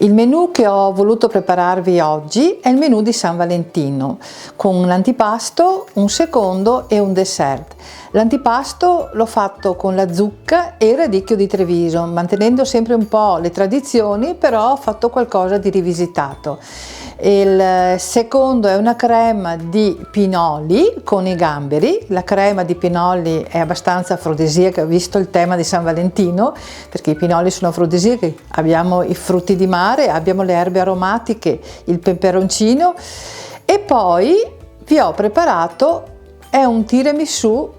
Il menù che ho voluto prepararvi oggi è il menù di San Valentino, con un antipasto, un secondo e un dessert. L'antipasto l'ho fatto con la zucca e il radicchio di Treviso, mantenendo sempre un po' le tradizioni, però ho fatto qualcosa di rivisitato. Il secondo è una crema di pinoli con i gamberi. La crema di pinoli è abbastanza afrodisiaca, visto il tema di San Valentino, perché i pinoli sono afrodisiaci. Abbiamo i frutti di mare, abbiamo le erbe aromatiche, il peperoncino, e poi vi ho preparato, è un tiramisù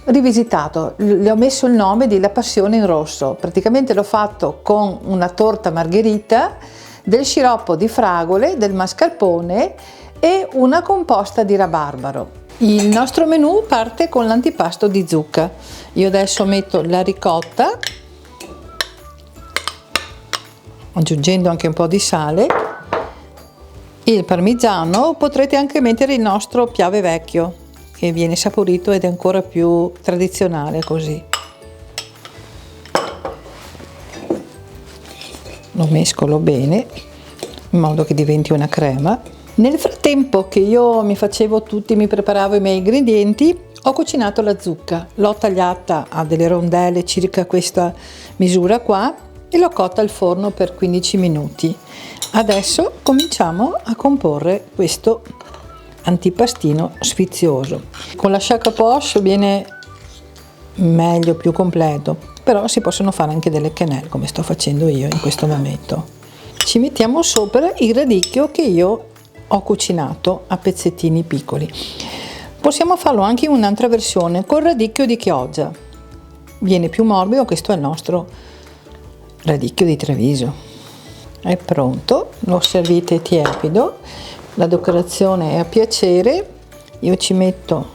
rivisitato. Le ho messo il nome di La Passione in Rosso. Praticamente l'ho fatto con una torta margherita, del sciroppo di fragole, del mascarpone e una composta di rabarbaro. Il nostro menù parte con l'antipasto di zucca. Io adesso metto la ricotta, aggiungendo anche un po' di sale, il parmigiano. Potrete anche mettere il nostro piave vecchio, che viene saporito ed è ancora più tradizionale così. Lo mescolo bene in modo che diventi una crema. Nel frattempo che io mi preparavo i miei ingredienti, ho cucinato la zucca. L'ho tagliata a delle rondelle circa questa misura qua e l'ho cotta al forno per 15 minuti. Adesso cominciamo a comporre questo antipastino sfizioso. Con la sciacca poche viene meglio, più completo, però si possono fare anche delle quenelle come sto facendo io in questo momento. Ci mettiamo sopra il radicchio che io ho cucinato a pezzettini piccoli. Possiamo farlo anche in un'altra versione col radicchio di Chioggia, viene più morbido. Questo è il nostro radicchio di Treviso. È pronto, lo servite tiepido, la decorazione è a piacere. Io ci metto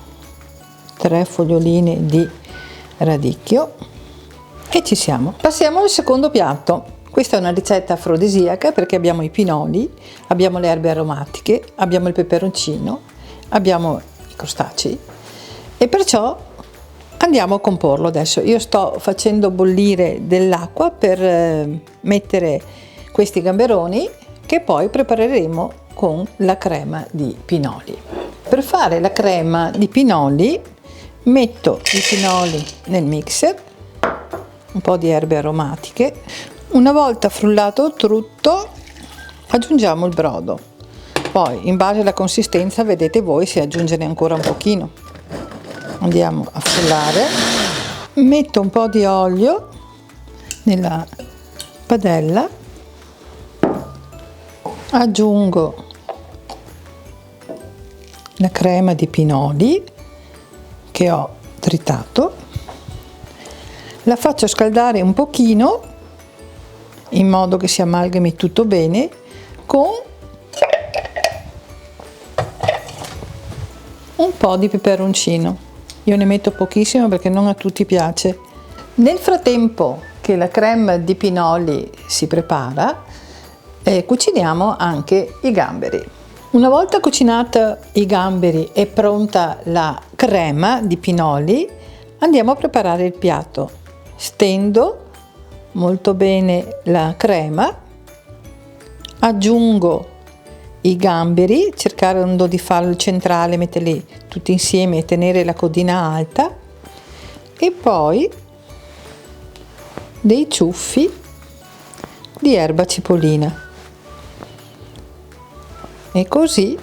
3 foglioline di radicchio e ci siamo. Passiamo al secondo piatto. Questa è una ricetta afrodisiaca perché abbiamo i pinoli, abbiamo le erbe aromatiche, abbiamo il peperoncino, abbiamo i crostacei e perciò andiamo a comporlo adesso. Io sto facendo bollire dell'acqua per mettere questi gamberoni che poi prepareremo con la crema di pinoli. Per fare la crema di pinoli metto i pinoli nel mixer, un po' di erbe aromatiche. Una volta frullato tutto aggiungiamo il brodo, poi in base alla consistenza vedete voi se aggiungere ancora un pochino. Andiamo a frullare, metto un po' di olio nella padella, aggiungo la crema di pinoli che ho tritato, la faccio scaldare un pochino in modo che si amalgami tutto bene con un po' di peperoncino. Io ne metto pochissimo perché non a tutti piace. Nel frattempo che la crema di pinoli si prepara, cuciniamo anche i gamberi. Una volta cucinata i gamberi e pronta la crema di pinoli, andiamo a preparare il piatto. Stendo molto bene la crema, aggiungo i gamberi, cercando di farlo il centrale, metterli tutti insieme e tenere la codina alta, e poi dei ciuffi di erba cipollina e così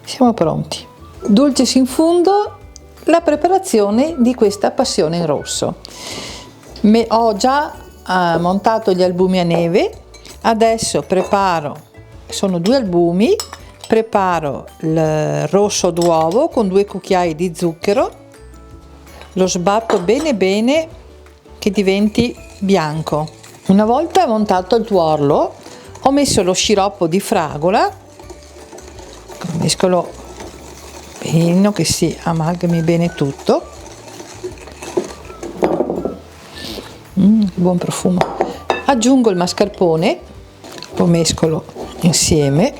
siamo pronti. Dulcis in fundo la preparazione di questa passione in rosso. Ho già montato gli albumi a neve, adesso sono 2 albumi, preparo il rosso d'uovo con 2 cucchiai di zucchero, lo sbatto bene bene che diventi bianco. Una volta montato il tuorlo ho messo lo sciroppo di fragola, mescolo bene che si amalgami bene tutto. Buon profumo. Aggiungo il mascarpone, lo mescolo insieme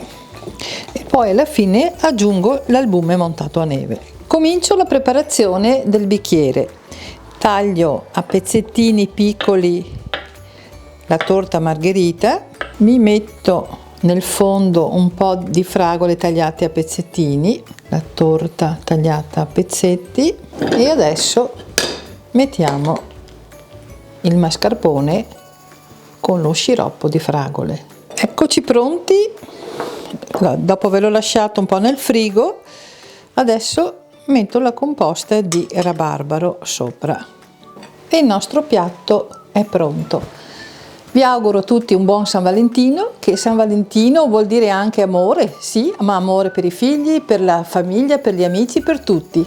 e poi alla fine aggiungo l'albume montato a neve. Comincio la preparazione del bicchiere. Taglio a pezzettini piccoli la torta margherita Mi metto nel fondo un po' di fragole tagliate a pezzettini, la torta tagliata a pezzetti, e adesso mettiamo il mascarpone con lo sciroppo di fragole. Eccoci pronti. Dopo averlo lasciato un po' nel frigo, adesso metto la composta di rabarbaro sopra e il nostro piatto è pronto. Vi auguro a tutti un buon San Valentino, che San Valentino vuol dire anche amore, sì, ma amore per i figli, per la famiglia, per gli amici, per tutti.